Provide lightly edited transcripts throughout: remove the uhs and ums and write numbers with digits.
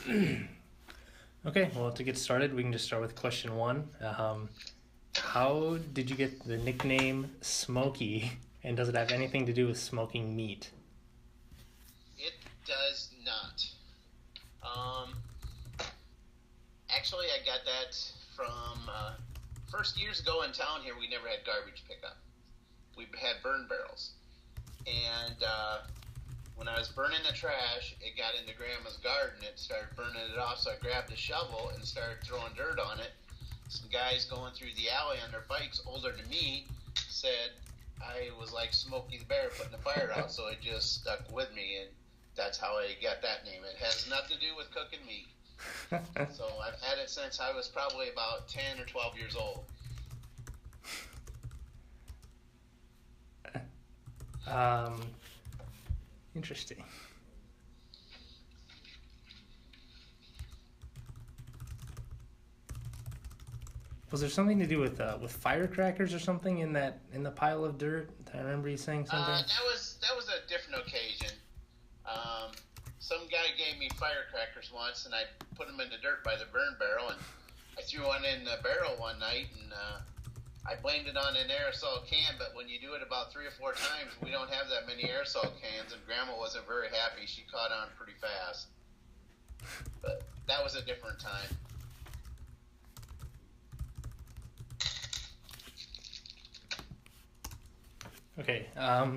Okay, well, to get started, we can just start with question one. How did you get the nickname Smokey, and does it have anything to do with smoking meat? It does not. Um, Actually, I got that from first years ago in town here. We never had garbage pickup. We had burn barrels, and when I was burning the trash, it got into Grandma's garden. It started burning it off, so I grabbed a shovel and started throwing dirt on it. Some guys going through the alley on their bikes, older than me, said I was like Smokey the Bear putting the fire out, so it just stuck with me, and that's how I got that name. It has nothing to do with cooking meat. So I've had it since I was probably about 10 or 12 years old. Um, Interesting. Was there something to do with firecrackers or something in the pile of dirt? I remember you saying something. That was a different occasion. Um, some guy gave me firecrackers once, and I put them in the dirt by the burn barrel, and I threw one in the barrel one night, and I blamed it on an aerosol can. But when you do it about 3 or 4 times, we don't have that many aerosol cans, and Grandma wasn't very happy. She caught on pretty fast, but that was a different time. Okay,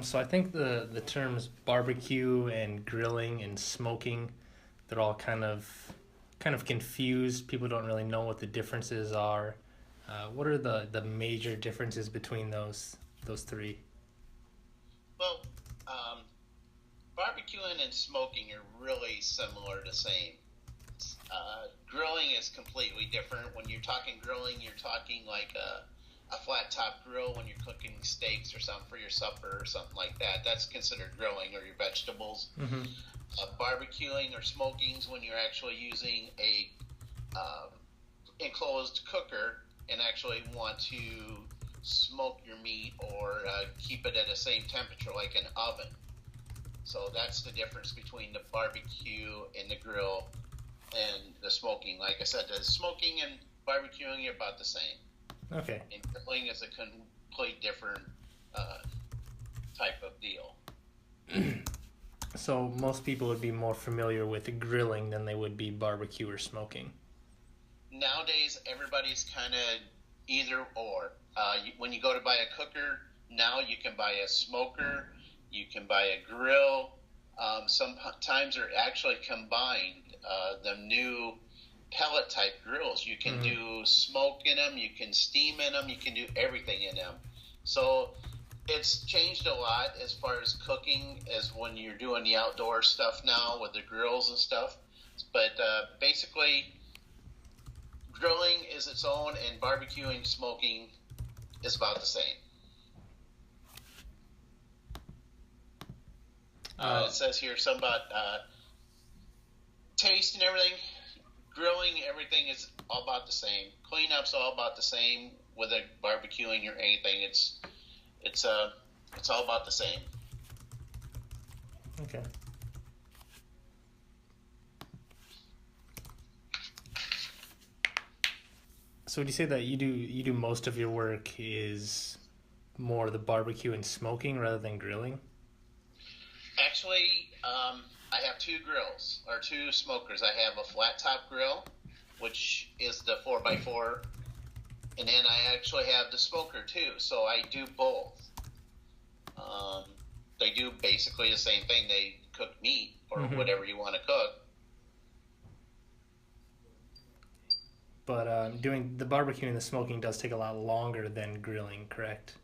so I think the terms barbecue and grilling and smoking, they're all kind of confused. People don't really know what the differences are. What are the major differences between those three? Well, um, barbecuing and smoking are really similar to same. Grilling is completely different. When you're talking grilling, you're talking like a flat top grill when you're cooking steaks or something for your supper or something like that. That's considered grilling, or your vegetables. Mm-hmm. Barbecuing or smoking is when you're actually using a um, enclosed cooker and actually want to smoke your meat or keep it at the same temperature like an oven. So that's the difference between the barbecue and the grill and the smoking. Like I said, the smoking and barbecuing are about the same. Okay, And grilling is a complete different uh, type of deal. so most people would be more familiar with grilling than they would be barbecue or smoking. Nowadays, everybody's kind of either or. When you go to buy a cooker, now you can buy a smoker, you can buy a grill. Sometimes they're actually combined. The new pellet type grills, you can Mm-hmm. do smoke in them, you can steam in them, you can do everything in them. So it's changed a lot as far as cooking as when you're doing the outdoor stuff now with the grills and stuff. But basically, grilling is its own, and barbecuing, smoking is about the same. Uh, It says here something about taste and everything. Grilling, everything is all about the same. Cleanup's all about the same. Whether barbecuing or anything, it's it's all about the same. okay. So would you say that you do most of your work is more the barbecue and smoking rather than grilling? Actually, I have two grills or two smokers. I have a flat top grill, which is the 4x4, and then I actually have the smoker too. So I do both. Um, they do basically the same thing. They cook meat or Mm-hmm. whatever you want to cook. But doing the barbecue and the smoking does take a lot longer than grilling, correct?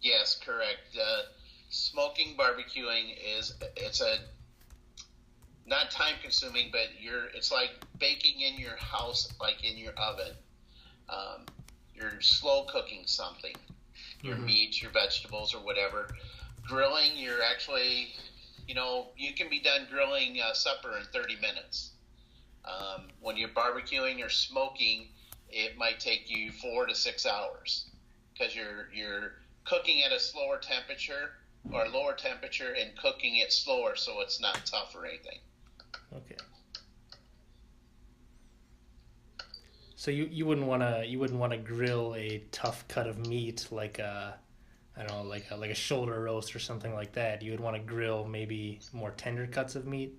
Yes, correct. Smoking barbecuing is it's a not time consuming, but it's like baking in your house, like in your oven. Um, you're slow cooking something, your Mm-hmm. meats, your vegetables, or whatever. Grilling, you're actually, you can be done grilling supper in 30 minutes. When you're barbecuing or smoking, it might take you 4 to 6 hours because you're cooking at a slower temperature or lower temperature and cooking it slower so it's not tough or anything. Okay. So you wouldn't want to grill a tough cut of meat like a I don't know like a shoulder roast or something like that. You would want to grill maybe more tender cuts of meat.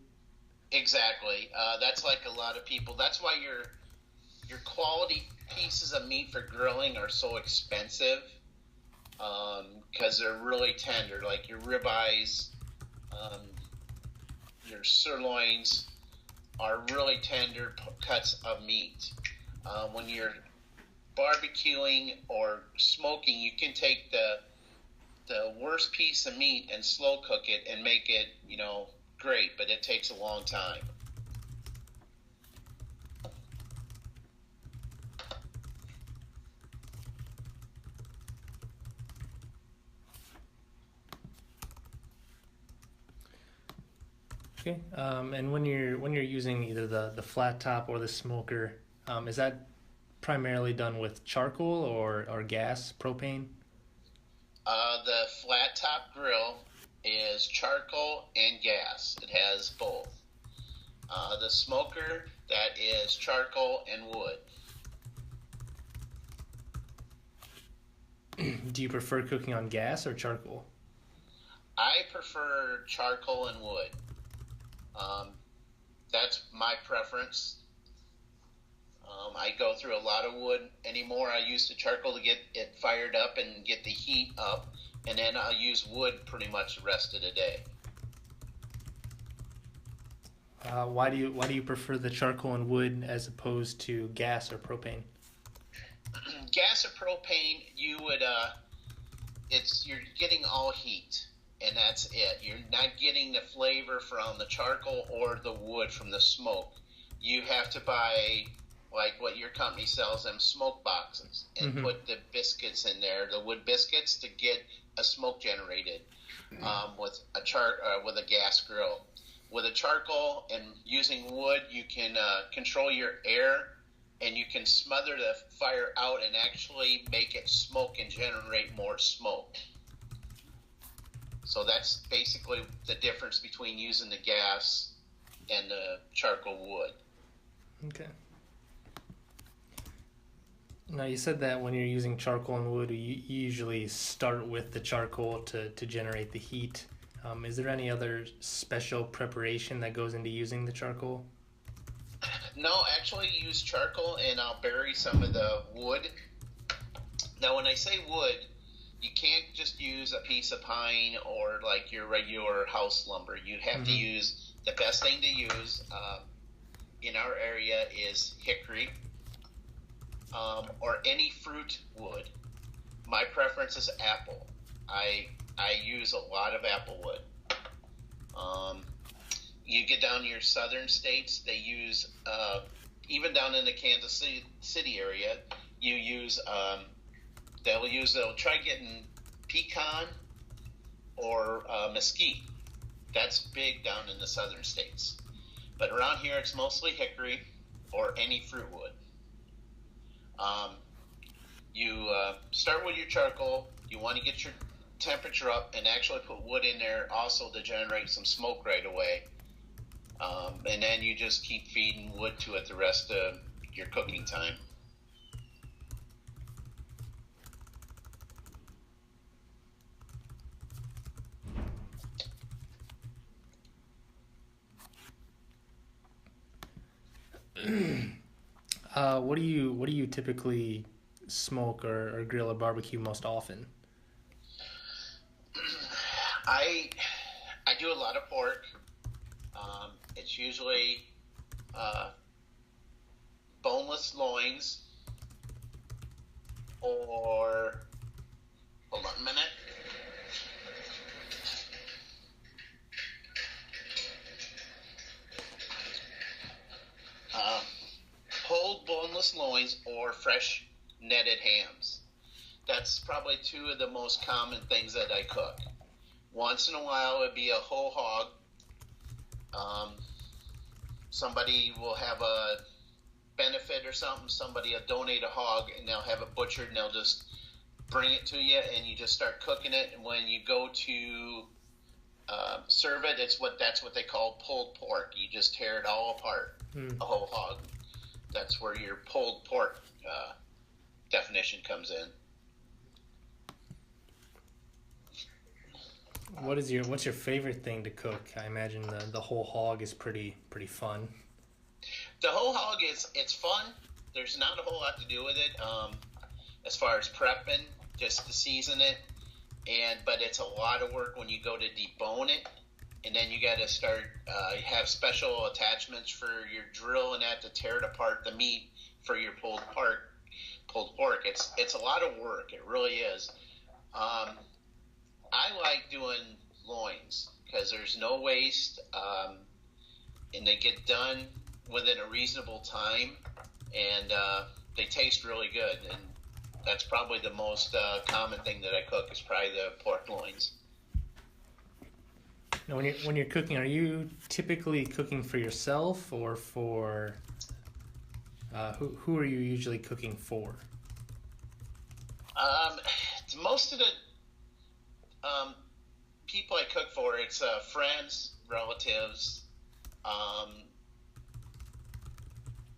Exactly. That's like a lot of people. That's why your quality pieces of meat for grilling are so expensive, because they're really tender. Like your ribeyes, um, your sirloins are really tender cuts of meat. When you're barbecuing or smoking, you can take the worst piece of meat and slow cook it and make it, great, but it takes a long time. Okay. And when you're using either the flat top or the smoker, is that primarily done with charcoal or gas, propane? The flat top grill is charcoal and gas. It has both. The smoker, that is charcoal and wood. Do you prefer cooking on gas or charcoal? I prefer charcoal and wood. Um, that's my preference. I go through a lot of wood anymore. I use the charcoal to get it fired up and get the heat up, and then I'll use wood pretty much the rest of the day. Why do you prefer the charcoal and wood as opposed to gas or propane? Gas or propane, you're getting all heat, and that's it. You're not getting the flavor from the charcoal or the wood from the smoke. You have to buy, like what your company sells, them smoke boxes, and put the biscuits in there, the wood biscuits, to get a smoke generated, with a gas grill. With a charcoal and using wood, you can control your air, and you can smother the fire out and actually make it smoke and generate more smoke. So that's basically the difference between using the gas and the charcoal wood. Okay. Now you said that when you're using charcoal and wood, you usually start with the charcoal to generate the heat. Is there any other special preparation that goes into using the charcoal? No, actually use charcoal, and I'll bury some of the wood. Now, when I say wood, you can't just use a piece of pine or like your regular house lumber. You have to use, the best thing to use in our area is hickory, or any fruit wood. My preference is apple. I use a lot of apple wood. You get down to your southern states, they use, even down in the Kansas City area, they'll try getting pecan or mesquite. That's big down in the southern states. But around here, it's mostly hickory or any fruit wood. You start with your charcoal. You want to get your temperature up and actually put wood in there also to generate some smoke right away. And then you just keep feeding wood to it the rest of your cooking time. What do you typically smoke or grill or barbecue most often? I do a lot of pork. It's usually boneless loins, or hold on a minute. Whole boneless loins or fresh netted hams. That's probably two of the most common things that I cook. Once in a while, it'd be a whole hog. Somebody will have a benefit or something. Somebody will donate a hog, and they'll have it butchered, and they'll just bring it to you, and you just start cooking it. And when you go to serve it, that's what they call pulled pork. You just tear it all apart, a whole hog. That's where your pulled pork definition comes in. What's your favorite thing to cook? I imagine the whole hog is pretty fun. The whole hog it's fun. There's not a whole lot to do with it as far as prepping, just to season it. But it's a lot of work when you go to debone it, and then you got to start have special attachments for your drill and that to tear it apart the meat for your pulled pork. It's a lot of work. It really is. I like doing loins because there's no waste, and they get done within a reasonable time, and they taste really good. And that's probably the most common thing that I cook is probably the pork loins. Now, when you're cooking, are you typically cooking for yourself or for who are you usually cooking for? Most of the people I cook for, it's friends, relatives,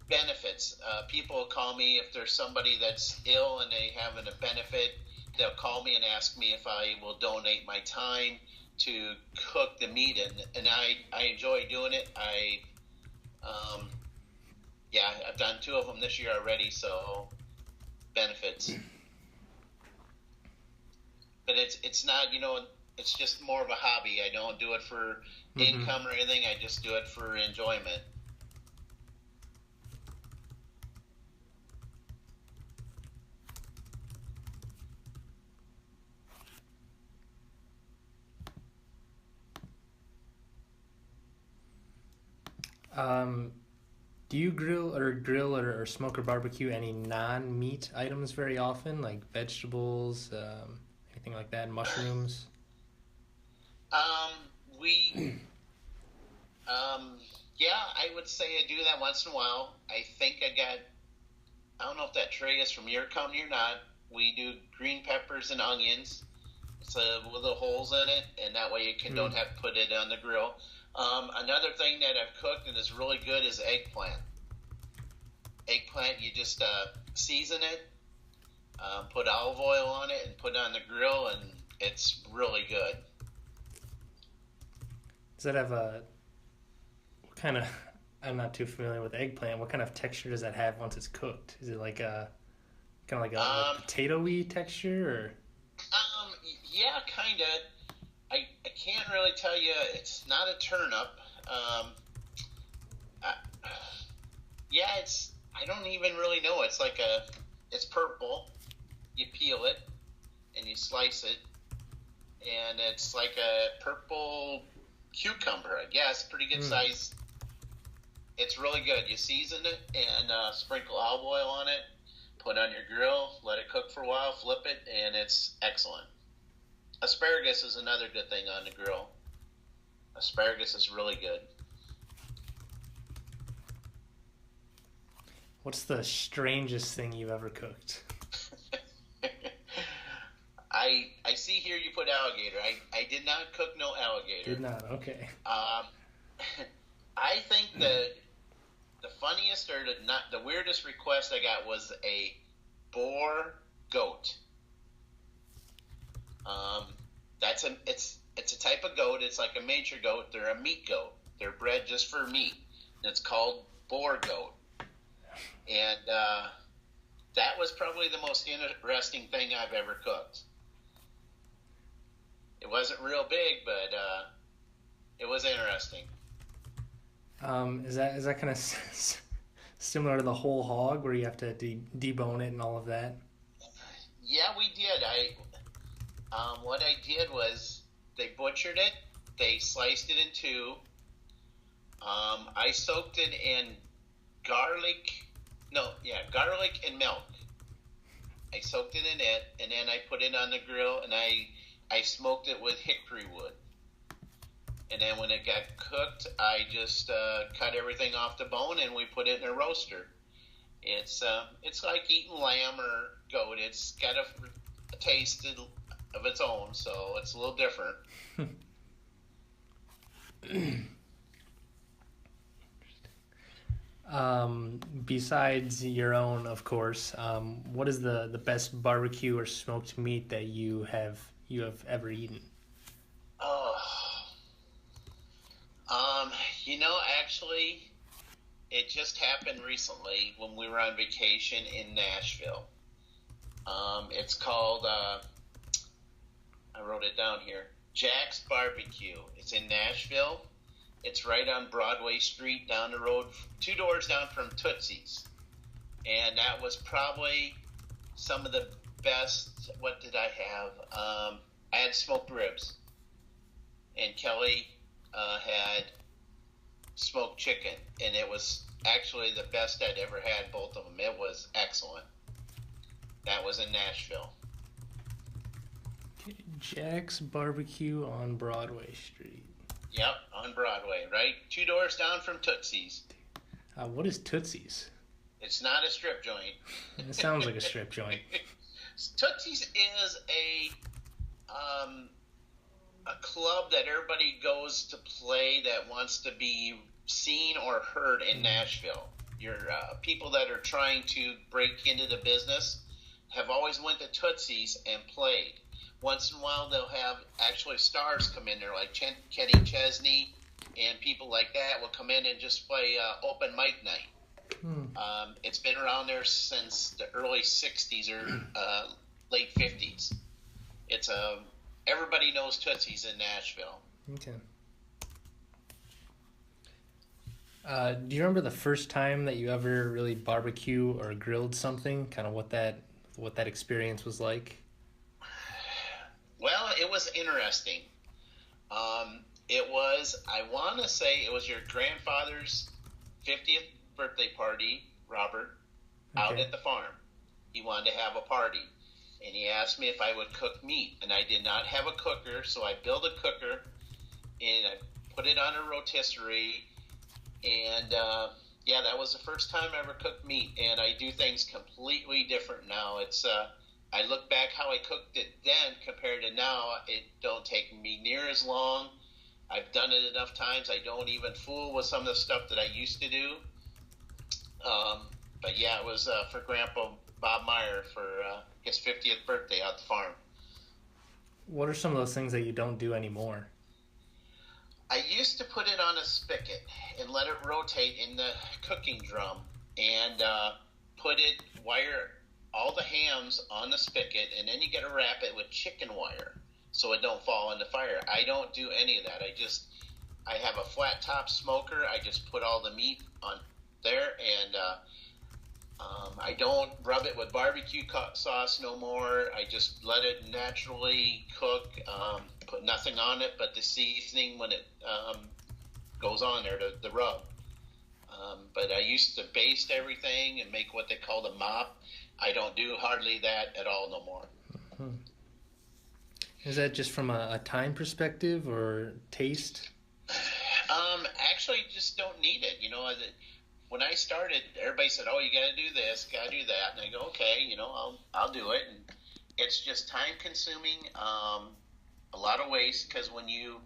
benefits. People call me if there's somebody that's ill and they have a benefit. They'll call me and ask me if I will donate my time to cook the meat, and I enjoy doing it. I've done 2 of them this year already, so benefits. But it's not, it's just more of a hobby. I don't do it for income or anything. I just do it for enjoyment. Do you grill or smoke or barbecue any non-meat items very often, like vegetables, anything like that, mushrooms? I would say I do that once in a while. I think I don't know if that tray is from your company or not. We do green peppers and onions, so with the holes in it, and that way you don't have to put it on the grill. Another thing that I've cooked and is really good is eggplant. Eggplant, you just season it, put olive oil on it, and put it on the grill, and it's really good. Does that have what kind of, I'm not too familiar with eggplant, what kind of texture does that have once it's cooked? Is it like a potato-y texture, or? Yeah, kind of. I can't really tell you. It's not a turnip. I don't even really know. It's purple. You peel it and you slice it, and it's like a purple cucumber, I guess. Pretty good size. It's really good. You season it and sprinkle olive oil on it. Put it on your grill. Let it cook for a while. Flip it, and it's excellent. Asparagus is another good thing on the grill. Asparagus is really good. What's the strangest thing you've ever cooked? I see here you put alligator. I did not cook no alligator. Did not, okay. I think the funniest or the weirdest request I got was a boar goat. It's a type of goat. It's like a miniature goat. They're a meat goat. They're bred just for meat. And it's called boar goat. And that was probably the most interesting thing I've ever cooked. It wasn't real big, but it was interesting. Is that kind of similar to the whole hog, where you have to debone it and all of that? Yeah, we did. What I did was they butchered it. They sliced it in 2. I soaked it in garlic and milk. I soaked it in it, and then I put it on the grill, and I smoked it with hickory wood. And then when it got cooked, I just cut everything off the bone, and we put it in a roaster. It's like eating lamb or goat. It's got a taste of its own, so it's a little different. Besides your own, of course, what is the best barbecue or smoked meat that you have ever eaten? Oh, actually, it just happened recently when we were on vacation in Nashville. It's called, I wrote it down here, Jack's Barbecue. It's in Nashville. It's right on Broadway Street down the road, two doors down from Tootsie's. And that was probably some of the best. What did I have? I had smoked ribs, and Kelly had smoked chicken, and it was actually the best I'd ever had. Both of them. It was excellent. That was in Nashville. Jack's Barbecue on Broadway Street. Yep, on Broadway, right? Two doors down from Tootsie's. What is Tootsie's? It's not a strip joint. It sounds like a strip joint. Tootsie's is a club that everybody goes to play that wants to be seen or heard in Nashville. Your people that are trying to break into the business have always went to Tootsie's and played. Once in a while, they'll have actually stars come in there, like Kenny Chesney and people like that will come in and just play open mic night. It's been around there since the early 60s or late 50s. It's everybody knows Tootsie's in Nashville. Okay. Do you remember the first time that you ever really barbecue or grilled something? Kind of what that experience was like? Well, it was interesting. I want to say it was your grandfather's 50th birthday party, Robert, out at the farm. He wanted to have a party, and he asked me if I would cook meat, and I did not have a cooker, so I built a cooker, and I put it on a rotisserie, and that was the first time I ever cooked meat, and I do things completely different now. It's I look back how I cooked it then compared to now. It don't take me near as long. I've done it enough times. I don't even fool with some of the stuff that I used to do. But yeah, it was for Grandpa Bob Meyer for his 50th birthday out the farm. What are some of those things that you don't do anymore? I used to put it on a spigot and let it rotate in the cooking drum and wire all the hams on the spigot, and then you got to wrap it with chicken wire so it don't fall in the fire. I don't do any of that. I have a flat top smoker. I just put all the meat on there, and I don't rub it with barbecue sauce no more. I just let it naturally cook. Put nothing on it but the seasoning when it goes on there, the rub. But I used to baste everything and make what they called a mop. I don't do hardly that at all no more. Hmm. Is that just from a time perspective or taste? Actually, just don't need it. When I started, everybody said, "Oh, you got to do this, got to do that," and I go, "Okay, I'll do it." And it's just time consuming, a lot of waste, because when you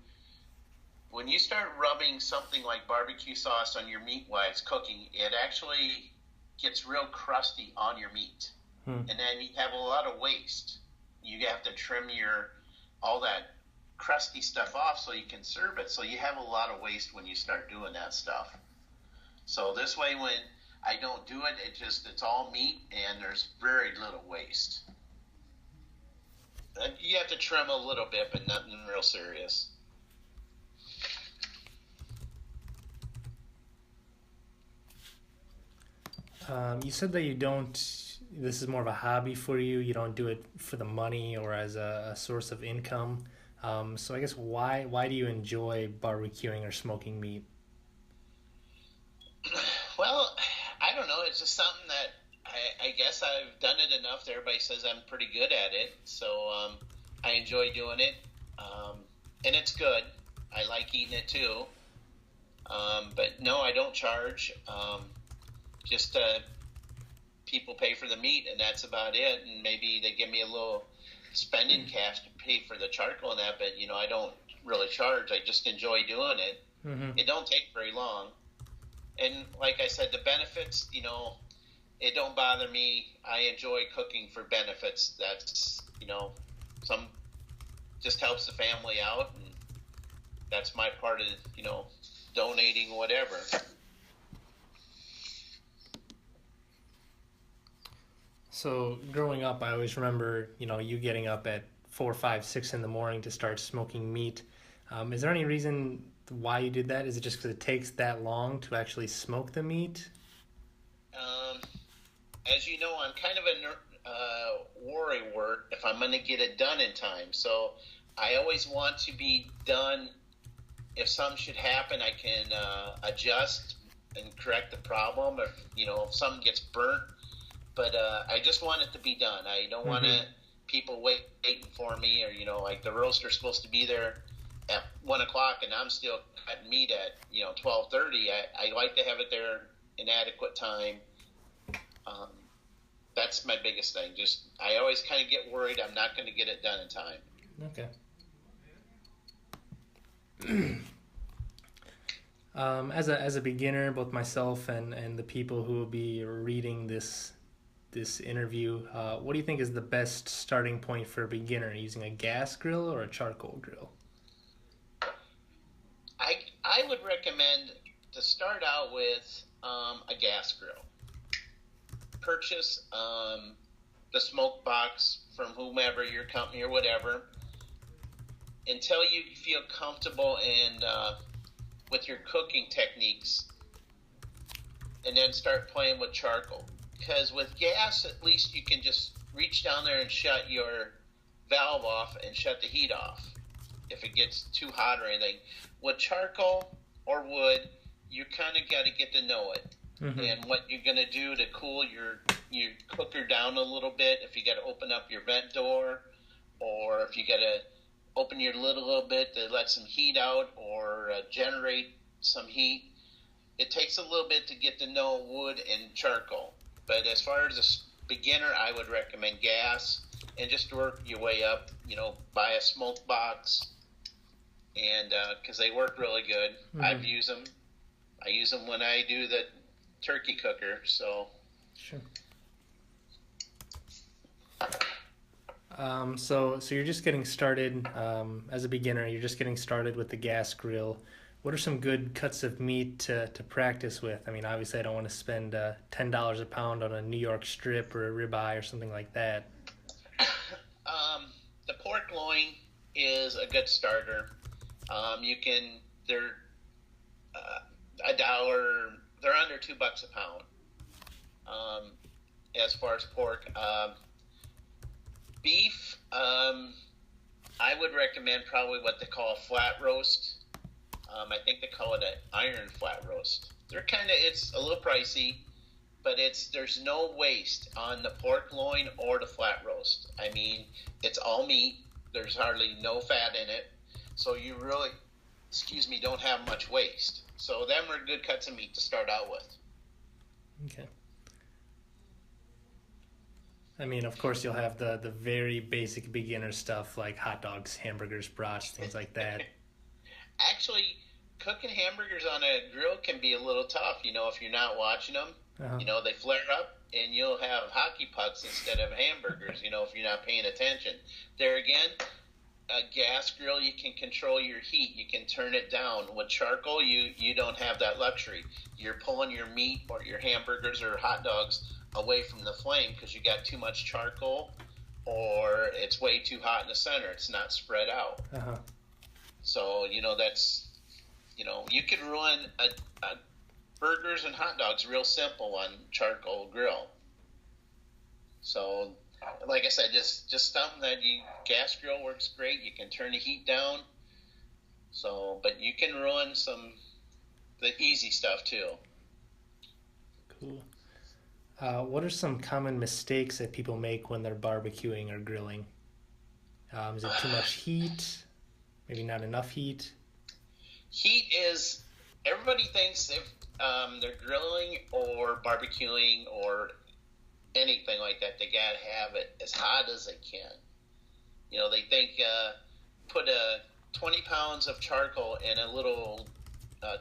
start rubbing something like barbecue sauce on your meat while it's cooking, it actually gets real crusty on your meat, and then you have a lot of waste. You have to trim all that crusty stuff off so you can serve it. So you have a lot of waste when you start doing that stuff. So this way, when I don't do it, it's all meat and there's very little waste. You have to trim a little bit, but nothing real serious. You said that this is more of a hobby for you. You don't do it for the money or as a source of income. So I guess why do you enjoy barbecuing or smoking meat? Well, I don't know. It's just something that I guess I've done it enough that everybody says I'm pretty good at it. So I enjoy doing it. And it's good. I like eating it too. But no, I don't charge. Just people pay for the meat, and that's about it. And maybe they give me a little spending cash to pay for the charcoal and that, but I don't really charge. I just enjoy doing it. It don't take very long. And like I said, the benefits, it don't bother me. I enjoy cooking for benefits. That's, some just helps the family out, and that's my part of, donating whatever. So growing up, I always remember, you getting up at 4, 5, 6 in the morning to start smoking meat. Is there any reason why you did that? Is it just because it takes that long to actually smoke the meat? As you know, I'm kind of a worrywart if I'm going to get it done in time. So I always want to be done. If something should happen, I can adjust and correct the problem. If something gets burnt, but I just want it to be done. I don't want people waiting for me, or like the roaster's supposed to be there at 1:00, and I'm still cutting meat at 12:30. I like to have it there in adequate time. That's my biggest thing. Just I always kind of get worried I'm not going to get it done in time. Okay. As a beginner, both myself and the people who will be reading this interview, what do you think is the best starting point for a beginner, using a gas grill or a charcoal grill? I would recommend to start out with a gas grill. Purchase the smoke box from whomever, your company or whatever, until you feel comfortable with your cooking techniques, and then start playing with charcoal. Because with gas, at least you can just reach down there and shut your valve off and shut the heat off if it gets too hot or anything. With charcoal or wood, you kind of got to get to know it. And what you're going to do to cool your cooker down a little bit, if you got to open up your vent door, or if you got to open your lid a little bit to let some heat out, or generate some heat. It takes a little bit to get to know wood and charcoal. But as far as a beginner, I would recommend gas, and just work your way up. Buy a smoke box, and because they work really good. I've used them. I use them when I do the turkey cooker. So sure. So you're just getting started as a beginner. You're just getting started with the gas grill. What are some good cuts of meat to practice with? I mean, obviously, I don't want to spend $10 a pound on a New York strip or a ribeye or something like that. The pork loin is a good starter. They're $1. They're under $2 a pound. As far as pork, beef, I would recommend probably what they call a flat roast. I think they call it an iron flat roast. It's a little pricey, but there's no waste on the pork loin or the flat roast. I mean, it's all meat. There's hardly no fat in it. So you really, don't have much waste. So them are good cuts of meat to start out with. Okay. I mean, of course, you'll have the very basic beginner stuff like hot dogs, hamburgers, brats, things like that. Actually, cooking hamburgers on a grill can be a little tough, if you're not watching them. They flare up, and you'll have hockey pucks instead of hamburgers, if you're not paying attention. There again, a gas grill, you can control your heat. You can turn it down. With charcoal, you don't have that luxury. You're pulling your meat or your hamburgers or hot dogs away from the flame because you got too much charcoal, or it's way too hot in the center. It's not spread out. So, that's, you can ruin a burgers and hot dogs real simple on charcoal grill. So, like I said, just something that gas grill works great. You can turn the heat down. So, but you can ruin the easy stuff too. Cool. What are some common mistakes that people make when they're barbecuing or grilling? Is it too much heat? Maybe not enough heat? Heat is, everybody thinks if they're grilling or barbecuing or anything like that, they gotta have it as hot as they can. They think put 20 pounds of charcoal in a little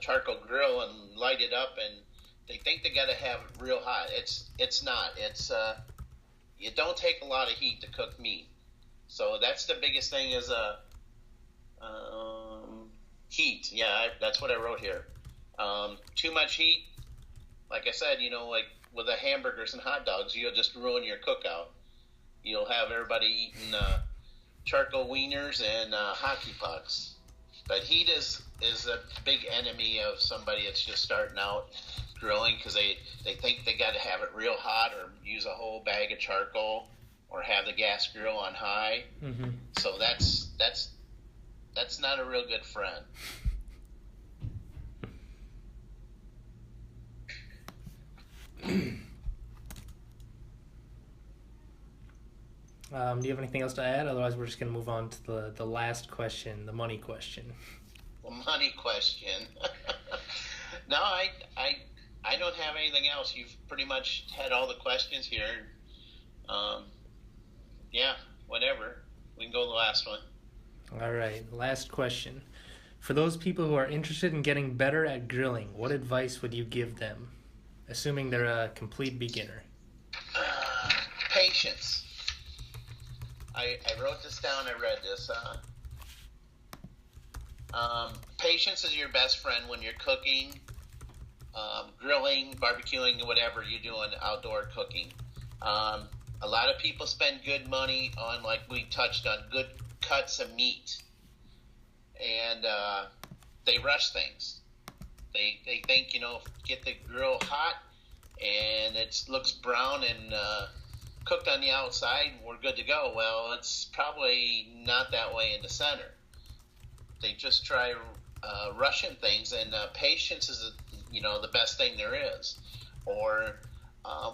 charcoal grill and light it up, and they think they got to have it real hot. It's not. You don't take a lot of heat to cook meat. So that's the biggest thing is heat. Yeah, that's what I wrote here. Too much heat, like I said, like with the hamburgers and hot dogs, you'll just ruin your cookout. You'll have everybody eating charcoal wieners and hockey pucks. But heat is a big enemy of somebody that's just starting out grilling because they think they got to have it real hot or use a whole bag of charcoal or have the gas grill on high. Mm-hmm. So that's not a real good friend. Do you have anything else to add? Otherwise, we're just going to move on to the last question, the money question. The money question. No, I don't have anything else. You've pretty much had all the questions here. Yeah, whatever. We can go to the last one. All right, last question. For those people who are interested in getting better at grilling, what advice would you give them, assuming they're a complete beginner? Patience. I wrote this down. I read this. Patience is your best friend when you're cooking, grilling, barbecuing, whatever you're doing, outdoor cooking. A lot of people spend good money on, like we touched on, good cuts of meat, and they rush things. They think, get the grill hot and it looks brown and cooked on the outside, we're good to go. Well, it's probably not that way in the center. They just try rushing things, and patience is, the best thing there is. Or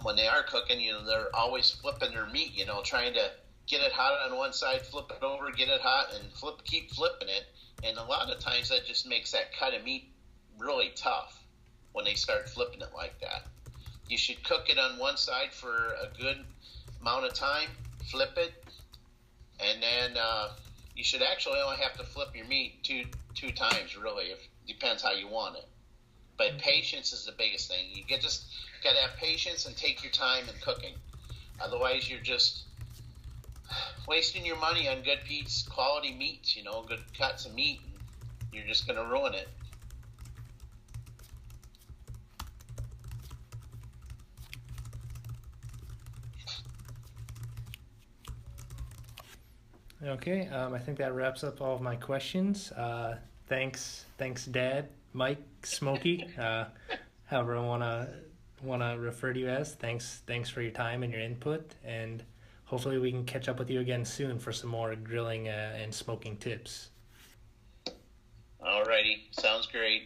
when they are cooking, they're always flipping their meat, trying to get it hot on one side, flip it over, get it hot, and keep flipping it. And a lot of times that just makes that cut of meat really tough when they start flipping it like that. You should cook it on one side for a good amount of time, flip it, and then you should actually only have to flip your meat two times, really. It depends how you want it. But patience is the biggest thing. You just got to have patience and take your time in cooking. Otherwise, you're just wasting your money on good piece, quality meats, good cuts of meat. And you're just going to ruin it. Okay, I think that wraps up all of my questions. Thanks, Dad, Mike, Smokey, however I wanna refer to you as. Thanks for your time and your input, and hopefully we can catch up with you again soon for some more grilling and smoking tips. Alrighty, sounds great.